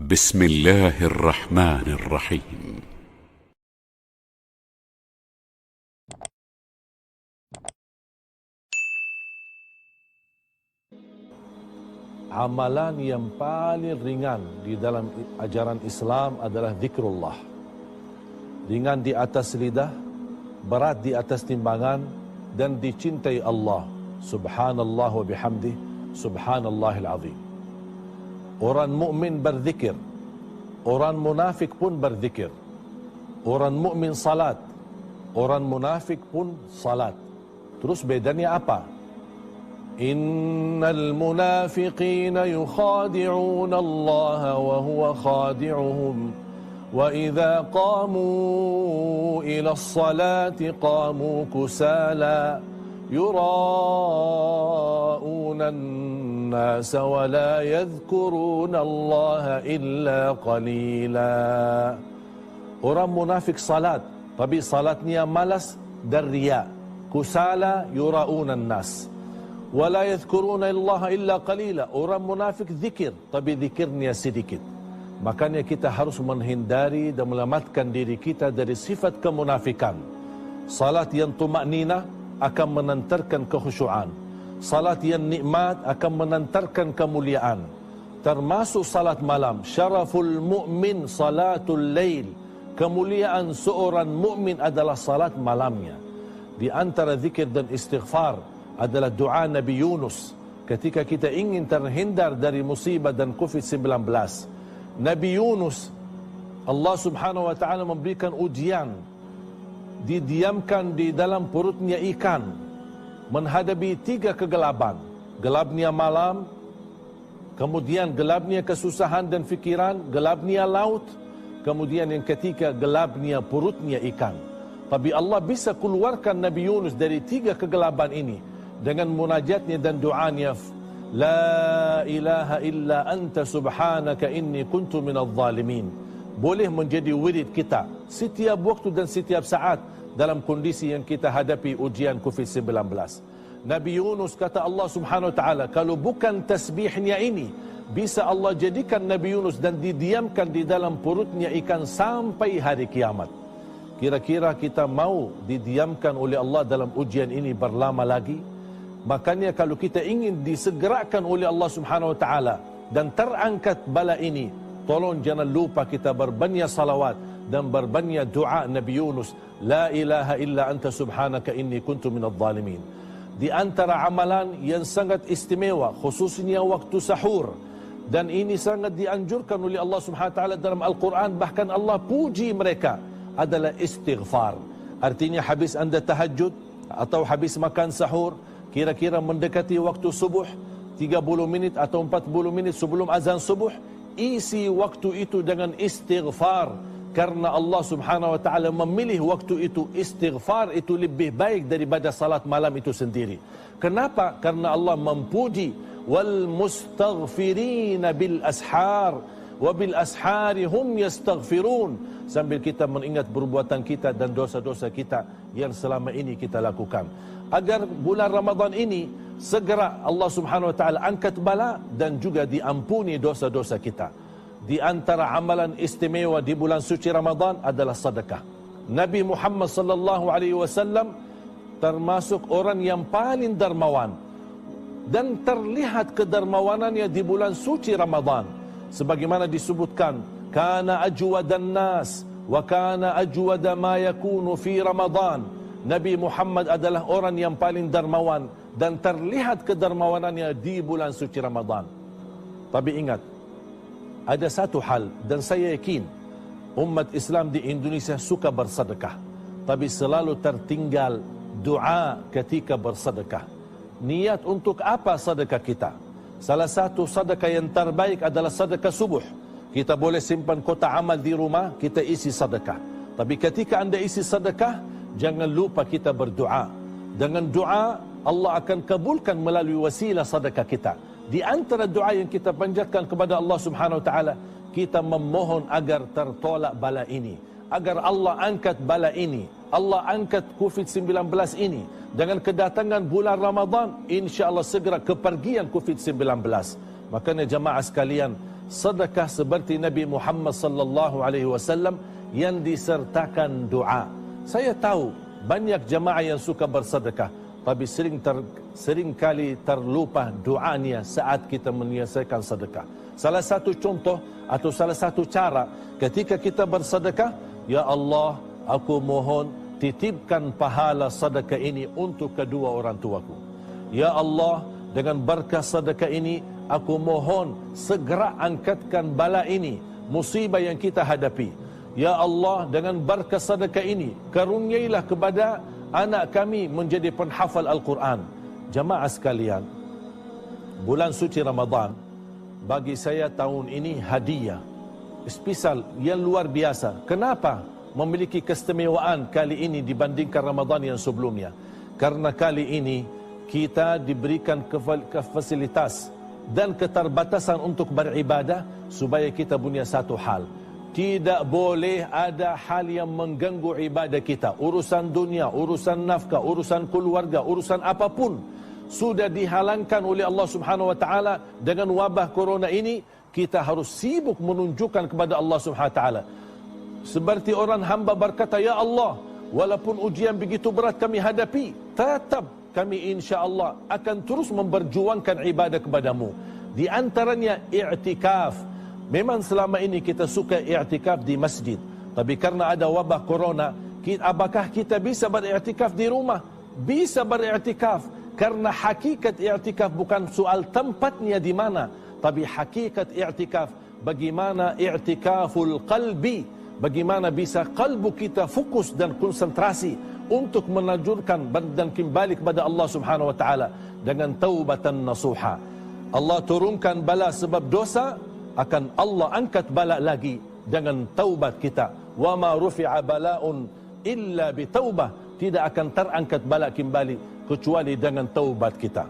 بسم الله الرحمن الرحيم. Amalan yang paling ringan di dalam ajaran Islam adalah zikrullah. Ringan di atas lidah, berat di atas timbangan, dan dicintai Allah. Subhanallah wa bihamdih, subhanallahil azim. Orang mukmin berzikir, orang munafik pun berzikir. Orang mukmin salat, orang munafik pun salat. Terus bedanya apa? Innal munafiqina yukhadi'una Allah wa huwa khadi'uhum wa idza qamu ila as-salati qamu kusala yura'una an-nas wa la yadhkuruna Allah illa qalila. Orang munafik salat, tapi salatnya malas dan riya. Kusala yura'una an-nas wala yadhkuruna Allah illa qalila. Orang munafik zikir, tapi zikirnya sedikit. Makanya kita harus menghindari dan melamatkan diri kita dari sifat kemunafikan. Salat yang tumakninah akan menantarkan kekhusyuan. Salat yang nikmat akan menantarkan kemuliaan. Termasuk salat malam. Syaraful mu'min salatul lail. Kemuliaan seorang mukmin adalah salat malamnya. Di antara zikir dan istighfar adalah doa Nabi Yunus ketika kita ingin terhindar dari musibah dan COVID-19. Nabi Yunus, Allah subhanahu wa ta'ala memberikan ujian, didiamkan di dalam perutnya ikan, menghadapi 3 kegelapan. Gelapnya malam, kemudian gelapnya kesusahan dan fikiran, gelapnya laut, kemudian yang ketiga gelapnya perutnya ikan. Tapi Allah bisa keluarkan Nabi Yunus dari 3 kegelapan ini dengan munajatnya dan doanya, La ilaha illa anta subhanaka inni kuntu minadh zalimin. Boleh menjadi wirid kita setiap waktu dan setiap saat dalam kondisi yang kita hadapi ujian COVID-19. Nabi Yunus kata Allah subhanahu wa ta'ala, kalau bukan tasbihnya ini, bisa Allah jadikan Nabi Yunus dan didiamkan di dalam perutnya ikan sampai hari kiamat. Kira-kira kita mau didiamkan oleh Allah dalam ujian ini berlama lagi? Makanya kalau kita ingin disegerakan oleh Allah subhanahu wa ta'ala dan terangkat bala ini, tolong jangan lupa kita berbanyak salawat dan berbanyak doa Nabi Yunus. La ilaha illa anta subhanaka inni kuntu minadh zalimin. Di antara amalan yang sangat istimewa, khususnya waktu sahur, dan ini sangat dianjurkan oleh Allah subhanahu wa ta'ala dalam Al-Quran, bahkan Allah puji mereka, adalah istighfar. Artinya habis anda tahajud atau habis makan sahur, kira-kira mendekati waktu subuh, 30 minit atau 40 minit sebelum azan subuh, isi waktu itu dengan istighfar. Karena Allah subhanahu wa ta'ala memilih waktu itu, istighfar itu lebih baik daripada salat malam itu sendiri. Kenapa? Karena Allah memuji, wal mustaghfirina bil ashar wa bil ashari hum yastaghfirun, sambil kita mengingat perbuatan kita dan dosa-dosa kita yang selama ini kita lakukan. Agar bulan Ramadan ini segera Allah subhanahu wa ta'ala angkat bala dan juga diampuni dosa-dosa kita. Di antara amalan istimewa di bulan suci Ramadan adalah sedekah. Nabi Muhammad sallallahu alaihi wasallam termasuk orang yang paling dermawan, dan terlihat kedermawanannya di bulan suci Ramadan. Sebagaimana disebutkan, kana ajwadan nas wa kana ajwada ma yakunu fi Ramadan. Nabi Muhammad adalah orang yang paling dermawan dan terlihat kedermawanannya di bulan suci Ramadan. Tapi ingat, ada satu hal, dan saya yakin umat Islam di Indonesia suka bersedekah, tapi selalu tertinggal doa ketika bersedekah. Niat untuk apa sedekah kita? Salah satu sedekah yang terbaik adalah sedekah subuh. Kita boleh simpan kotak amal di rumah, kita isi sedekah. Tapi ketika anda isi sedekah, jangan lupa kita berdoa. Dengan doa, Allah akan kabulkan melalui wasilah sedekah kita. Di antara doa yang kita panjatkan kepada Allah subhanahu wa ta'ala, kita memohon agar tertolak bala ini, agar Allah angkat bala ini, Allah angkat COVID-19 ini. Dengan kedatangan bulan Ramadan, insya Allah segera kepergian COVID-19. Makanya jamaah sekalian, sedekah seperti Nabi Muhammad sallallahu alaihi wasallam yang disertakan doa. Saya tahu banyak jemaah yang suka bersedekah, tapi seringkali terlupa doanya saat kita menyelesaikan sedekah. Salah satu contoh atau salah satu cara ketika kita bersedekah, ya Allah, aku mohon titipkan pahala sedekah ini untuk kedua orang tuaku. Ya Allah, dengan berkah sedekah ini aku mohon segera angkatkan bala ini, musibah yang kita hadapi. Ya Allah, dengan berkah sedekah ini karuniailah kepada anak kami menjadi penghafal Al-Quran. Jamaah sekalian, bulan suci Ramadan bagi saya tahun ini hadiah spesial yang luar biasa. Kenapa memiliki keistimewaan kali ini dibandingkan Ramadan yang sebelumnya? Karena kali ini kita diberikan fasilitas dan keterbatasan untuk beribadah supaya kita punya satu hal. Tidak boleh ada hal yang mengganggu ibadah kita. Urusan dunia, urusan nafkah, urusan keluarga, urusan apapun sudah dihalangkan oleh Allah Subhanahu wa taala. Dengan wabah corona ini kita harus sibuk menunjukkan kepada Allah Subhanahu wa taala. Seperti orang hamba berkata, ya Allah, walaupun ujian begitu berat kami hadapi, tetap kami insya-Allah akan terus memperjuangkan ibadah kepadamu. Di antaranya i'tikaf. Memang selama ini kita suka i'tikaf di masjid, tapi karena ada wabah corona, apakah kita bisa beriktikaf di rumah? Bisa beriktikaf, karena hakikat i'tikaf bukan soal tempatnya di mana, tapi hakikat i'tikaf bagaimana i'tikaful qalbi, bagaimana bisa kalbu kita fokus dan konsentrasi untuk menajurkan dan kembali kepada Allah Subhanahu wa taala dengan taubatan nasuha. Allah turunkan bala sebab dosa, akan Allah angkat bala lagi dengan taubat kita. Wa ma rufi'a bala'un illa bi taubah, tidak akan terangkat bala kembali kecuali dengan taubat kita.